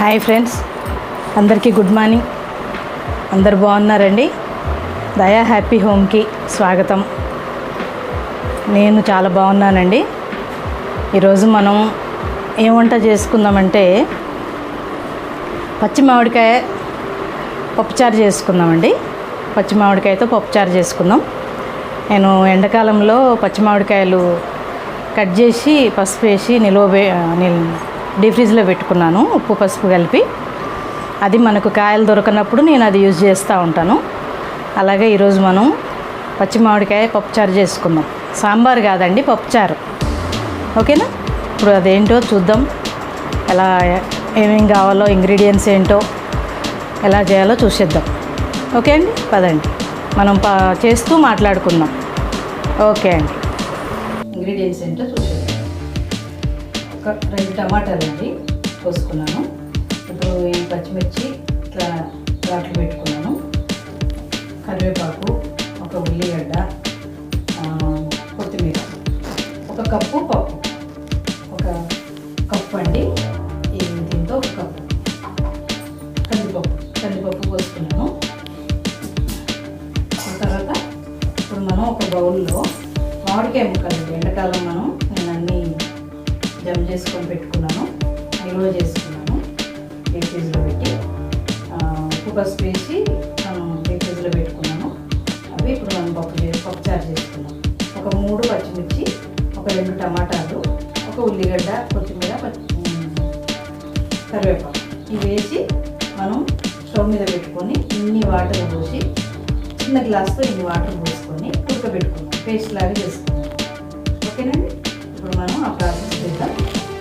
Hi friends, అందరికీ good morning. అందరు బాగున్నారండి? దయా హ్యాపీ హోమ్కి స్వాగతం. నేను చాలా బాగున్నానండి. ఈరోజు మనం ఏం వంట చేసుకుందామంటే పచ్చి మామిడికాయ పప్పుచారు చేసుకుందామండి. పచ్చి మామిడికాయతో పప్పుచారు చేసుకుందాం. నేను ఎండాకాలంలో పచ్చి మామిడికాయలు కట్ చేసి పసుపు వేసి డీప్ ఫ్రిడ్జ్లో పెట్టుకున్నాను, ఉప్పు పసుపు కలిపి. అది మనకు కాయలు దొరకనప్పుడు నేను అది యూజ్ చేస్తూ ఉంటాను. అలాగే ఈరోజు మనం పచ్చి మామిడికాయ పప్పుచారు చేసుకుందాం. సాంబార్ కాదండి, పప్పుచారు. ఓకేనా? ఇప్పుడు అదేంటో చూద్దాం. ఎలా ఏమేం కావాలో, ఇంగ్రీడియంట్స్ ఏంటో ఎలా చేయాలో చూసేద్దాం. ఓకే అండి, పదండి మనం చేస్తూ మాట్లాడుకుందాం. ఓకే అండి. ఇంగ్రీడియంట్స్ ఏంటో చూసేద్దాం. ఒక 2 టమాటాలు అండి కోసుకున్నాను. ఇప్పుడు ఈ పచ్చిమిర్చి ఇట్లా ఘాట్లు పెట్టుకున్నాను. కరివేపాకు, ఒక ఉల్లిగడ్డ, కొత్తిమీర, ఒక కప్పు పప్పు, ఒక కప్పు అండి. దీంతో ఒక కప్పు కందిపప్పు పోసుకున్నాను. తర్వాత ఇప్పుడు మనం ఒక బౌల్లో మామిడికాయ ముక్కలు, ఎండాకాలం నేను అన్నీ జమ్ చేసుకొని పెట్టుకున్నాను, నిల్వ చేసుకున్నాను. డీప్ ఫ్రిడ్జ్లో పెట్టి ఉప్పు పసుపు వేసి డీప్ ఫ్రిడ్జ్లో పెట్టుకున్నాను. అవి ఇప్పుడు మనం పప్పుచారు చేసుకున్నాం. ఒక 3 పచ్చిమిర్చి, ఒక 2 టమాటాలు, ఒక ఉల్లిగడ్డ, కొత్తిమీర, కరివేపాకు ఇవి వేసి మనం స్టవ్ మీద పెట్టుకొని ఇన్ని వాటర్ పోసి, చిన్న గ్లాస్తో ఇన్ని వాటర్ పోసుకొని ఉడకబెట్టుకున్నాం, పేస్ట్ లాగా చేసుకున్నాం. ఓకేనండి. ఇప్పుడు మనం ఆ ప్రాసెస్ చేద్దాం.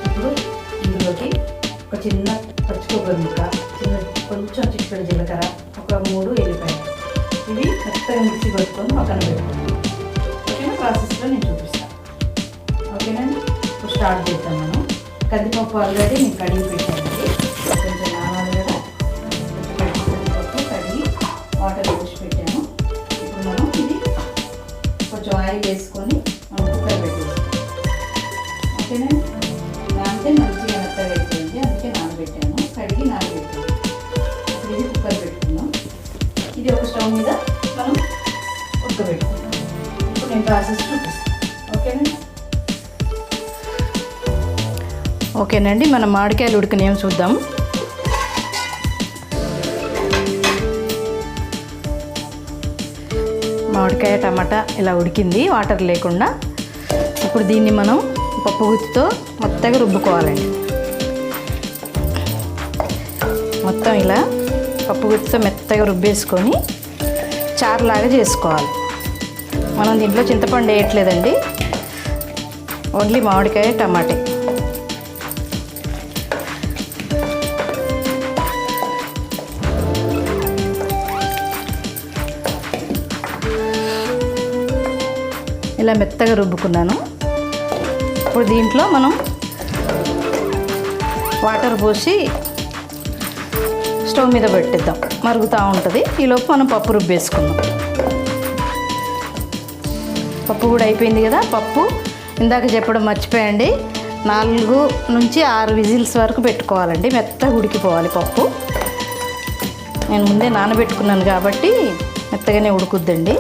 ఇప్పుడు ఇందులోకి ఒక చిన్న పచ్చి కొబ్బరి ముక్క, కొంచెం చిక్కడి జీలకర్ర, ఒక 3 ఎల్లిపాయలు, ఇవి మెత్తగా మిక్సీ పట్టుకొని పక్కన పెట్టుకున్నాం. ఓకేనా? ప్రాసెస్లో నేను చూపిస్తాను. ఓకేనండి. ఇప్పుడు స్టార్ట్ చేద్దాం. మనం కందిపప్పు ఆల్రెడీ నేను కడిగి పెట్టానండి, కొంచెం నానాలి కదా. కందిపప్పు కడిగి వాటర్ పోసి పెట్టాను. ఇప్పుడు మనం ఇది కొంచెం ఆయిల్ వేసుకొని మనం కుక్కర్ పెట్టేస్తాం. ఓకేనండి. నానితే మంచిగా మెత్తగా అయిపోయింది, అందుకే నానబెట్టాను, కడిగి నానబెట్టాను. ఇప్పుడు ఇది కుక్కర్ పెట్టుకున్నాం. ఇది ఒక స్టవ్ మీద మనం ఉడకబెట్టుకున్నాం. ఇప్పుడు నేను ప్రాసెస్ చూపిస్తాను. ఓకేనండి. ఓకేనండి, మనం మామిడికాయలు ఉడికినేం చూద్దాం. మామిడికాయ టమాటా ఇలా ఉడికింది, వాటర్ లేకుండా. ఇప్పుడు దీన్ని మనం పప్పు గుత్తితో మెత్తగా రుబ్బుకోవాలండి. మొత్తం ఇలా పప్పు గుత్తితో మెత్తగా రుబ్బేసుకొని చారులాగా చేసుకోవాలి. మనం దీంట్లో చింతపండు వేయట్లేదండి, ఓన్లీ మామిడికాయ టమాటే. ఇలా మెత్తగా రుబ్బుకున్నాను. ఇప్పుడు దీంట్లో మనం వాటర్ పోసి స్టవ్ మీద పెట్టేద్దాం, మరుగుతూ ఉంటుంది. ఈలోపు మనం పప్పు రుబ్బేసుకుందాం. పప్పు కూడా అయిపోయింది కదా. పప్పు ఇందాక చెప్పడం మర్చిపోయండి, 4 నుంచి 6 విజిల్స్ వరకు పెట్టుకోవాలండి, మెత్తగా ఉడికిపోవాలి పప్పు. నేను ముందే నానబెట్టుకున్నాను కాబట్టి మెత్తగానే ఉడుకుద్దండి.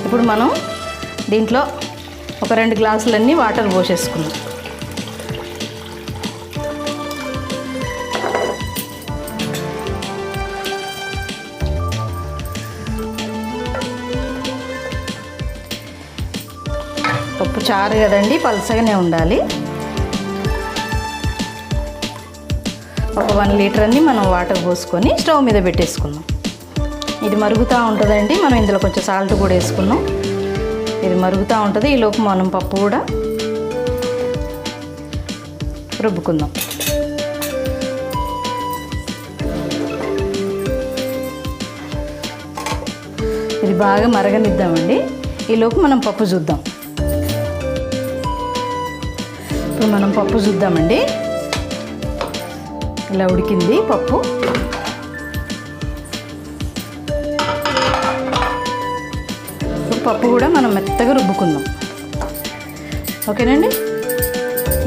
ఇప్పుడు మనం దీంట్లో ఒక 2 గ్లాసులన్నీ వాటర్ పోసేసుకున్నాం. పప్పు చారు కదండి, పలసగానే ఉండాలి. ఒక 1 లీటర్ అన్ని మనం వాటర్ పోసుకొని స్టవ్ మీద పెట్టేసుకుందాం. ఇది మరుగుతూ ఉంటుందండి. మనం ఇందులో కొంచెం సాల్ట్ కూడా వేసుకున్నాం. ఇది మరుగుతూ ఉంటుంది. ఈలోపు మనం పప్పు కూడా రుబ్బుకుందాం. ఇది బాగా మరగనిద్దామండి. ఈలోపు మనం పప్పు చూద్దాం. ఇప్పుడు మనం పప్పు చూద్దామండి. ఇలా ఉడికింది పప్పు. పప్పు కూడా మనం మెత్తగా రుబ్బుకుందాం. ఓకేనండి,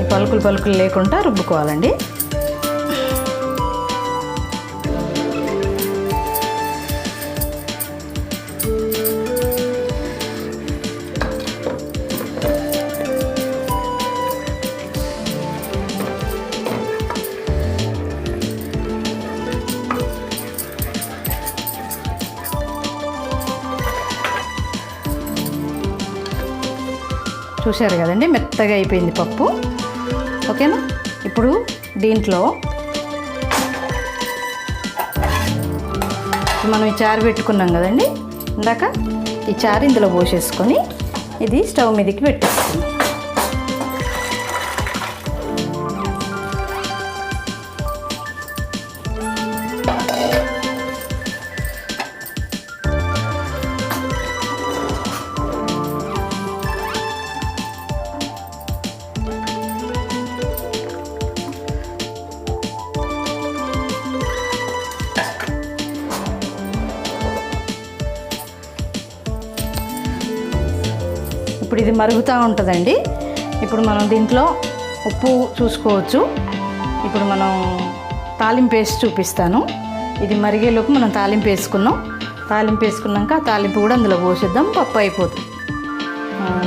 ఈ పలుకులు లేకుండా రుబ్బుకోవాలండి. చూశారు కదండి, మెత్తగా అయిపోయింది పప్పు. ఓకేనా, ఇప్పుడు దీంట్లో మనం ఈ చారు పెట్టుకున్నాం కదండి ఇందాక, ఈ చారు ఇందులో పోసేసుకొని ఇది స్టవ్ మీదకి పెట్టేసుకుందాం. ఇప్పుడు ఇది మరుగుతూ ఉంటుందండి. ఇప్పుడు మనం దీంట్లో ఉప్పు చూసుకోవచ్చు. ఇప్పుడు మనం తాలింపు వేసి చూపిస్తాను. ఇది మరిగేలోపు మనం తాలింపు వేసుకున్నాం. తాలింపు వేసుకున్నాక ఆ తాలింపు కూడా అందులో పోసేద్దాం. పప్పు అయిపోతుంది,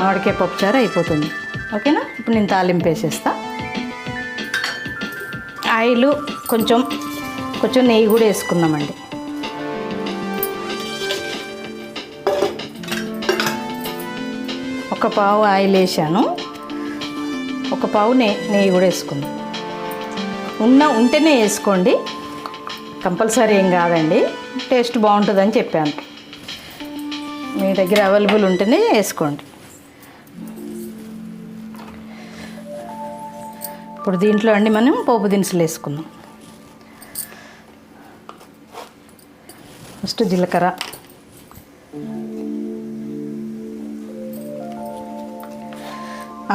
మామిడికాయ పప్పుచారు అయిపోతుంది. ఓకేనా, ఇప్పుడు నేను తాలింపు వేసేస్తా. ఆయిల్ కొంచెం నెయ్యి కూడా వేసుకుందామండి. ఒక పావు ఆయిల్ వేసాను, ఒక పావు నెయ్యి కూడా వేసుకుందాం. ఉంటేనే వేసుకోండి, కంపల్సరీ ఏం కాదండి, టేస్ట్ బాగుంటుందని చెప్పాను. మీ దగ్గర అవైలబుల్ ఉంటేనే వేసుకోండి. ఇప్పుడు దీంట్లో అండి మనం పోపు దినుసులు వేసుకుందాం. ఫస్ట్ జీలకర్ర,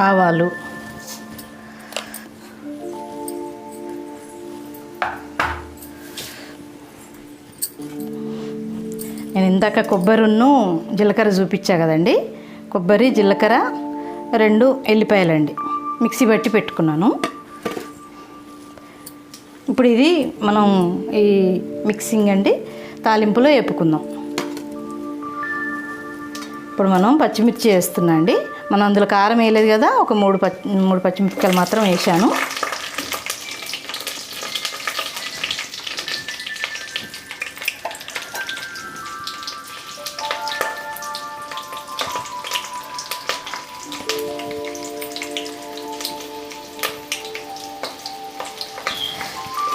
ఆవాలు, నేను ఇందాక కొబ్బరిను జీలకర్ర చూపించా కదండి, కొబ్బరి జీలకర్ర 2 ఎల్లిపాయలండి మిక్సీ పట్టి పెట్టుకున్నాను. ఇప్పుడు ఇది మనం ఈ మిక్సింగ్ అండి తాలింపులో వేపుకుందాం. ఇప్పుడు మనం పచ్చిమిర్చి వేస్తున్నా అండి. మనం అందులో కారం వేయలేదు కదా, ఒక 3 పచ్చిమిరపకాయలు మాత్రం వేసాను.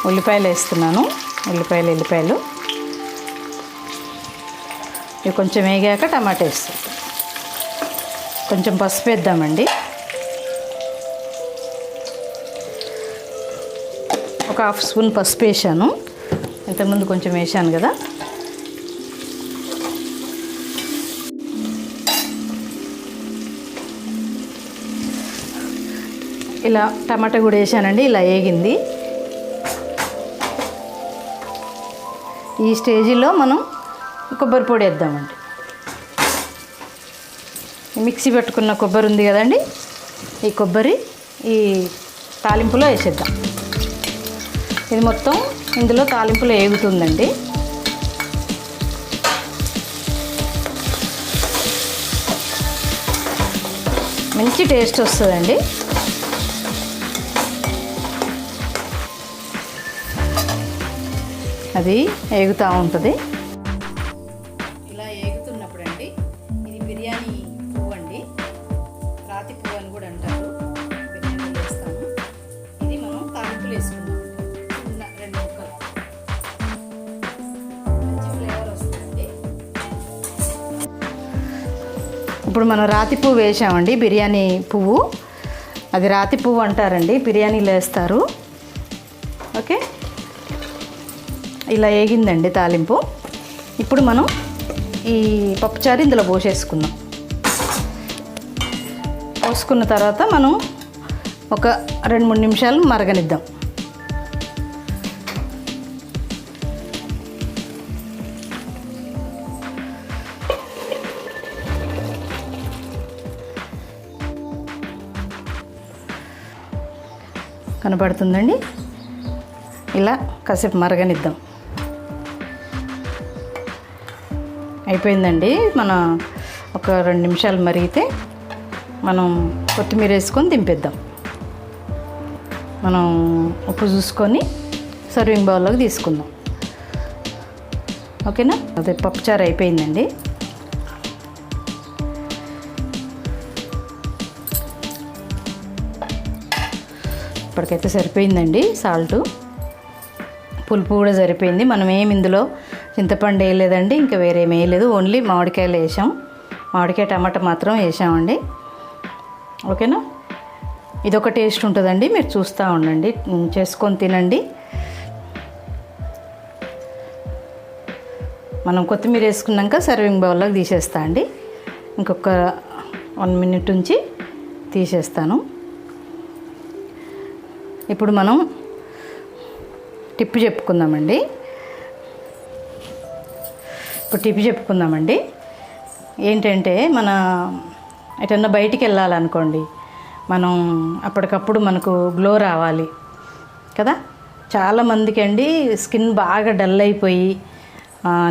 ఉల్లిపాయలు వేస్తున్నాను. ఉల్లిపాయలు ఇవి కొంచెం వేగాక టమాటా వేస్తాం. కొంచెం పసుపు వేద్దామండి. ఒక 1/2 స్పూన్ పసుపు వేసాను. ఇంతకుముందు కొంచెం వేసాను కదా. ఇలా టమాటా కూడా వేసానండి. ఇలా వేగింది. ఈ స్టేజిలో మనం కొబ్బరి పొడి వేద్దామండి. మిక్సీ పెట్టుకున్న కొబ్బరి ఉంది కదండి, ఈ కొబ్బరి ఈ తాలింపులో వేసేద్దాం. ఇది మొత్తం ఇందులో తాలింపులో వేగుతుందండి. మంచి టేస్ట్ వస్తుందండి. అది వేగుతూ ఉంటుంది. ఇలా వేగుతున్నప్పుడు అండి, ఇది బిర్యానీ పువ్వు అండి, రాతి పువ్వు అని కూడా అంటారు. బిర్యానీ వేస్తాము. ఇది మనం తాలింపులు వేసుకుందాం. 2 ముక్కలు మంచి ఫ్లేవర్ వస్తుందండి. ఇప్పుడు మనం రాతి పువ్వు వేసామండి, బిర్యానీ పువ్వు. అది రాతి పువ్వు అంటారండి, బిర్యానీలో వేస్తారు. ఓకే, ఇలా వేగిందండి తాలింపు. ఇప్పుడు మనం ఈ పప్పుచారు ఇందులో పోసేసుకుందాం. పోసుకున్న తర్వాత మనం ఒక 2-3 నిమిషాలు మరగనిద్దాం. కనపడుతుందండి. ఇలా కాసేపు మరగనిద్దాం. అయిపోయిందండి. మన ఒక 2 నిమిషాలు మరిగితే మనం కొత్తిమీర వేసుకొని దింపేద్దాం. మనం ఉప్పు చూసుకొని సర్వింగ్ బౌల్లోకి తీసుకుందాం. ఓకేనా? అదే పప్పుచారు అయిపోయిందండి. ఇప్పటికైతే సరిపోయిందండి. సాల్టు, పులుపు కూడా సరిపోయింది. మనం ఏమి ఇందులో చింతపండు వేయలేదండి, ఇంకా వేరేం వేయలేదు. ఓన్లీ మామిడికాయలు వేసాం. మామిడికాయ టమాటా మాత్రం వేసామండి. ఓకేనా? ఇదొక టేస్ట్ ఉంటుందండి. మీరు చూస్తూ ఉండండి, చేసుకొని తినండి. మనం కొత్తిమీర వేసుకున్నాక సర్వింగ్ బౌల్లోకి తీసేస్తా అండి. ఇంకొక 1 మినిట్ ఉంచి తీసేస్తాను. ఇప్పుడు మనం టిప్పు చెప్పుకుందామండి. ఏంటంటే, మన ఎటన్నా బయటికి వెళ్ళాలనుకోండి, మనం అప్పటికప్పుడు మనకు గ్లో రావాలి కదా. చాలామందికి అండి స్కిన్ బాగా డల్ అయిపోయి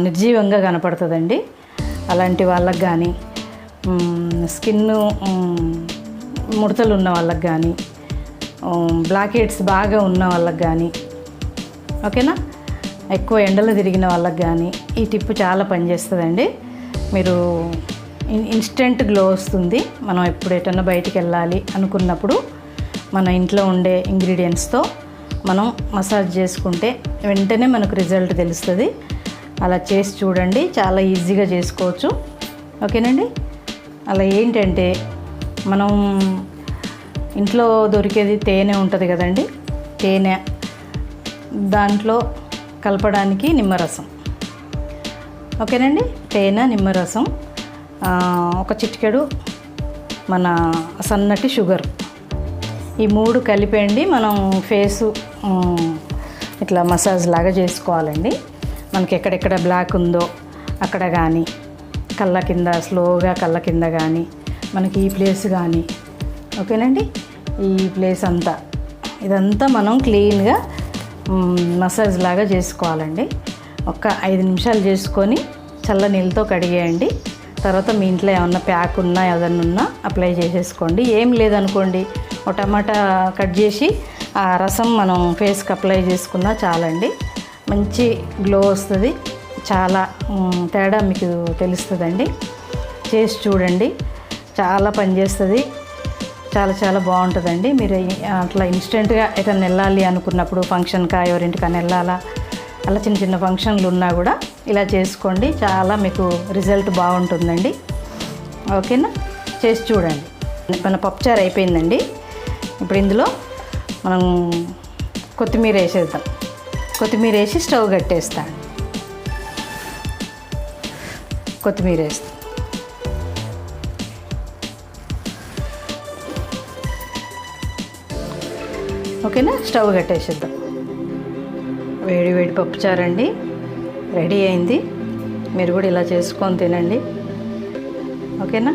నిర్జీవంగా కనపడుతుందండి. అలాంటి వాళ్ళకి కానీ, స్కిన్ ముడతలు ఉన్న వాళ్ళకి కానీ, బ్లాక్ హెడ్స్ బాగా ఉన్న వాళ్ళకి కానీ, ఓకేనా, ఎక్కువ ఎండలు తిరిగిన వాళ్ళకి కానీ ఈ టిప్పు చాలా పనిచేస్తుందండి. మీరు ఇన్స్టెంట్ గ్లో వస్తుంది. మనం ఎప్పుడు ఎటన్నా బయటికి వెళ్ళాలి అనుకున్నప్పుడు మన ఇంట్లో ఉండే ఇంగ్రీడియంట్స్తో మనం మసాజ్ చేసుకుంటే వెంటనే మనకు రిజల్ట్ తెలుస్తుంది. అలా చేసి చూడండి, చాలా ఈజీగా చేసుకోవచ్చు. ఓకేనండి? అలా ఏంటంటే, మనం ఇంట్లో దొరికేది తేనె ఉంటుంది కదండి, తేనె, దాంట్లో కలపడానికి నిమ్మరసం. ఓకేనండి? తేనె, నిమ్మరసం, ఒక చిటికెడు మన సన్నటి షుగర్, ఈ 3 కలిపండి మనం ఫేసు ఇట్లా మసాజ్ లాగా చేసుకోవాలండి. మనకి ఎక్కడెక్కడ బ్లాక్ ఉందో అక్కడ కానీ, కళ్ళ కింద, స్లోగా కళ్ళ కింద కానీ, మనకి ఈ ప్లేస్ కానీ, ఓకేనండి, ఈ ప్లేస్ అంతా, ఇదంతా మనం క్లీన్గా మసాజ్ లాగా చేసుకోవాలండి. ఒక 5 నిమిషాలు చేసుకొని చల్ల నీళ్ళతో కడిగేయండి. తర్వాత మీ ఇంట్లో ఏమన్నా ప్యాక్ ఉన్నా ఏదన్నా ఉన్నా అప్లై చేసేసుకోండి. ఏం లేదనుకోండి, ఒక టమాటా కట్ చేసి ఆ రసం మనం ఫేస్కి అప్లై చేసుకున్నా చాలండి. మంచి గ్లో వస్తుంది. చాలా తేడా మీకు తెలుస్తుందండి. చేసి చూడండి, చాలా పనిచేస్తుంది. చాలా బాగుంటుందండి. మీరు అట్లా ఇన్స్టెంట్గా ఎటన్నా వెళ్ళాలి అనుకున్నప్పుడు, ఫంక్షన్కా ఎవరింటికన్నా వెళ్ళాలా, అలా చిన్న చిన్న ఫంక్షన్లు ఉన్నా కూడా ఇలా చేసుకోండి. చాలా మీకు రిజల్ట్ బాగుంటుందండి. ఓకేనా? చేసి చూడండి. మన పప్పుచారు అయిపోయిందండి. ఇప్పుడు ఇందులో మనం కొత్తిమీర వేసేద్దాం. కొత్తిమీర వేసి స్టవ్ కట్టేస్తాను. కొత్తిమీర వేస్తాం. ఓకేనా? స్టవ్ కట్టేసేద్దాం. వేడి పప్పుచారండి రెడీ అయింది. మీరు కూడా ఇలా చేసుకొని తినండి. ఓకేనా?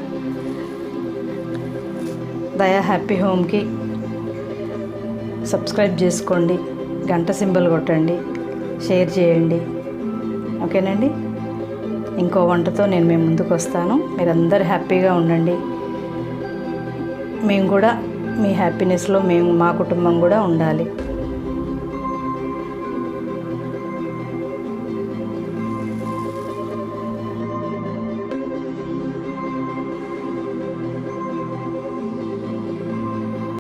దయా హ్యాపీ హోమ్కి సబ్స్క్రైబ్ చేసుకోండి, గంట సింబల్ కొట్టండి, షేర్ చేయండి. ఓకేనండి? ఇంకో వంటతో నేను మీ ముందుకు వస్తాను. మీరందరూ హ్యాపీగా ఉండండి. మేము కూడా మీ హ్యాపీనెస్లో మా కుటుంబం కూడా ఉండాలి.